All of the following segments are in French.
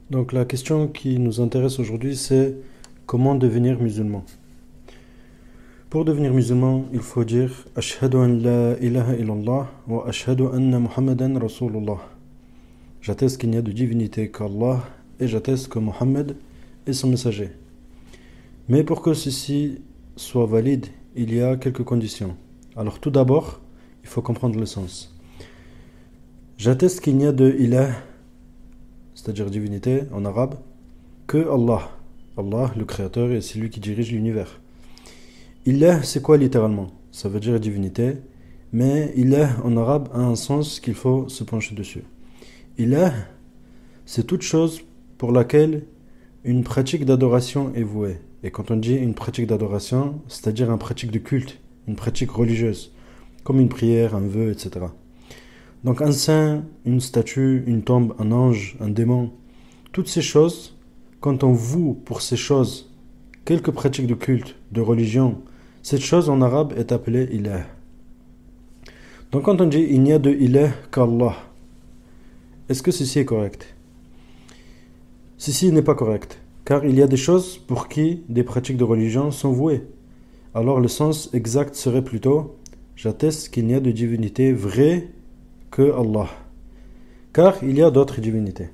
Donc la question qui nous intéresse aujourd'hui, c'est comment devenir musulman. Pour devenir musulman, il faut dire Ashhadu an la ilaha illallah wa ashhadu anna Muhammadan Rasulullah. J'atteste qu'il n'y a de divinité qu'Allah et j'atteste que Mohammed est son messager. Mais pour que ceci soit valide, il y a quelques conditions. Alors tout d'abord, il faut comprendre le sens. J'atteste qu'il n'y a de ilah, c'est-à-dire divinité en arabe, que Allah. Allah, le créateur, et c'est lui qui dirige l'univers. Ilah, c'est quoi littéralement? Ça veut dire divinité, mais ilah en arabe a un sens qu'il faut se pencher dessus. Ilah, c'est toute chose pour laquelle une pratique d'adoration est vouée. Et quand on dit une pratique d'adoration, c'est-à-dire une pratique de culte, une pratique religieuse, comme une prière, un vœu, etc. Donc un saint, une statue, une tombe, un ange, un démon, toutes ces choses, quand on voue pour ces choses quelques pratiques de culte, de religion, cette chose en arabe est appelée ilah. Donc quand on dit il n'y a de ilah qu'Allah, est-ce que ceci est correct? Ceci n'est pas correct, car il y a des choses pour qui des pratiques de religion sont vouées. Alors le sens exact serait plutôt j'atteste qu'il n'y a de divinité vraie que Allah. Car il y a d'autres divinités,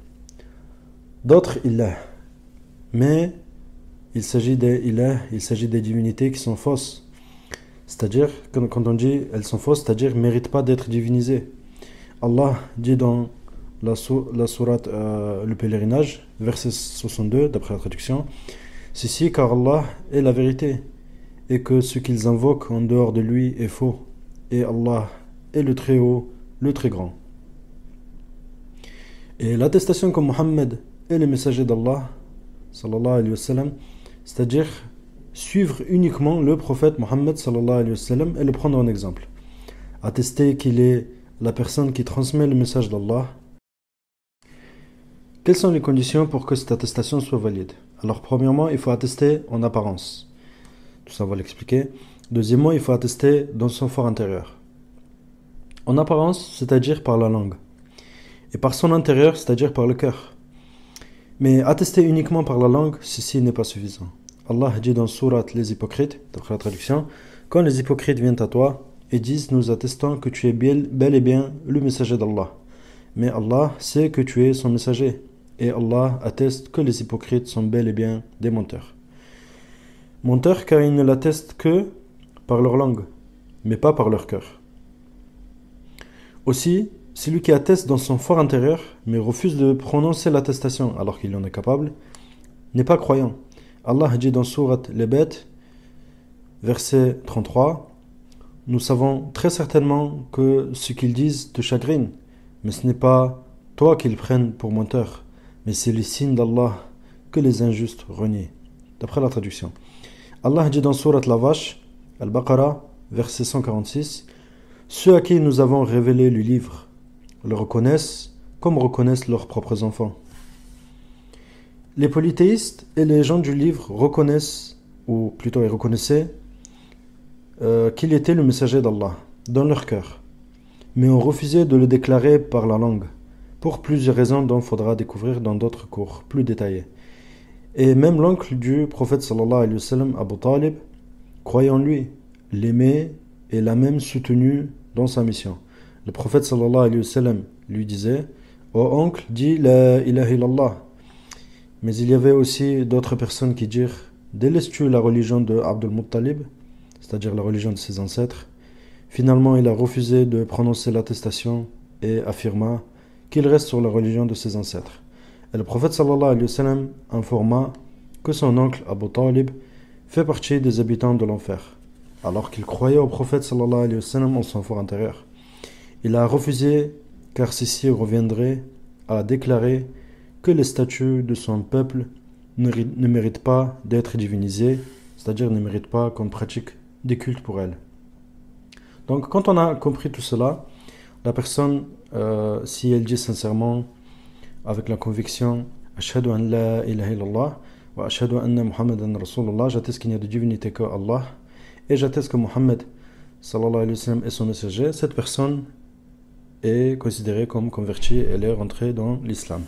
d'autres ilah. Mais il s'agit des ilah, il s'agit des divinités qui sont fausses. C'est-à-dire, quand on dit elles sont fausses, c'est-à-dire ne méritent pas d'être divinisées. Allah dit dans la sourate le pèlerinage, verset 62, d'après la traduction, ceci car Allah est la vérité, et que ce qu'ils invoquent en dehors de lui est faux, et Allah est le très haut, le très grand. Et l'attestation que Mohammed est le messager d'Allah, sallallahu alayhi wa sallam, c'est-à-dire suivre uniquement le prophète Mohammed sallallahu alayhi wa sallam et le prendre en exemple. Attester qu'il est la personne qui transmet le message d'Allah. Quelles sont les conditions pour que cette attestation soit valide? Alors premièrement, il faut attester en apparence. Tout ça, on va l'expliquer. Deuxièmement, il faut attester dans son fort intérieur. En apparence, c'est-à-dire par la langue. Et par son intérieur, c'est-à-dire par le cœur. Mais attester uniquement par la langue, ceci n'est pas suffisant. Allah dit dans sourate les hypocrites, d'après la traduction, quand les hypocrites viennent à toi et disent nous attestons que tu es bel et bien le messager d'Allah. Mais Allah sait que tu es son messager. Et Allah atteste que les hypocrites sont bel et bien des menteurs. Menteurs car ils ne l'attestent que par leur langue, mais pas par leur cœur. Aussi, celui qui atteste dans son fort intérieur, mais refuse de prononcer l'attestation alors qu'il en est capable, n'est pas croyant. Allah dit dans sourate les bêtes, verset 33, nous savons très certainement que ce qu'ils disent te chagrine, mais ce n'est pas toi qu'ils prennent pour menteur, mais c'est les signes d'Allah que les injustes renient. D'après la traduction. Allah dit dans sourate la vache, Al-Baqarah, verset 146, ceux à qui nous avons révélé le livre le reconnaissent comme reconnaissent leurs propres enfants. Les polythéistes et les gens du livre reconnaissent, ou plutôt ils reconnaissaient, qu'il était le messager d'Allah, dans leur cœur, mais ont refusé de le déclarer par la langue, pour plusieurs raisons dont il faudra découvrir dans d'autres cours plus détaillés. Et même l'oncle du prophète sallallahu alayhi wa sallam, Abu Talib, croyait en lui, l'aimait et l'a même soutenu dans sa mission. Le prophète sallallahu alayhi wa sallam lui disait « Ô oncle, dis la ilaha illallah ». Mais il y avait aussi d'autres personnes qui dirent « Délaisses-tu la religion de Abdul Muttalib ?» c'est-à-dire la religion de ses ancêtres. Finalement, il a refusé de prononcer l'attestation et affirma qu'il reste sur la religion de ses ancêtres. Et le prophète sallallahu alayhi wa sallam informa que son oncle Abu Talib fait partie des habitants de l'enfer, alors qu'il croyait au prophète sallallahu alayhi wa sallam en son fort intérieur. Il a refusé car ceci reviendrait à déclarer que les statues de son peuple ne méritent pas d'être divinisées, c'est-à-dire ne méritent pas qu'on pratique des cultes pour elles. Donc quand on a compris tout cela, la personne, si elle dit sincèrement, avec la conviction Ashhadu an la ilaha illallah wa ashhadu anna Muhammadan Rasulullah, j'atteste qu'il n'y a de divinité que Allah et j'atteste que Muhammad sallallahu alayhi wa sallam est son messager, cette personne est considérée comme convertie et elle est rentrée dans l'islam.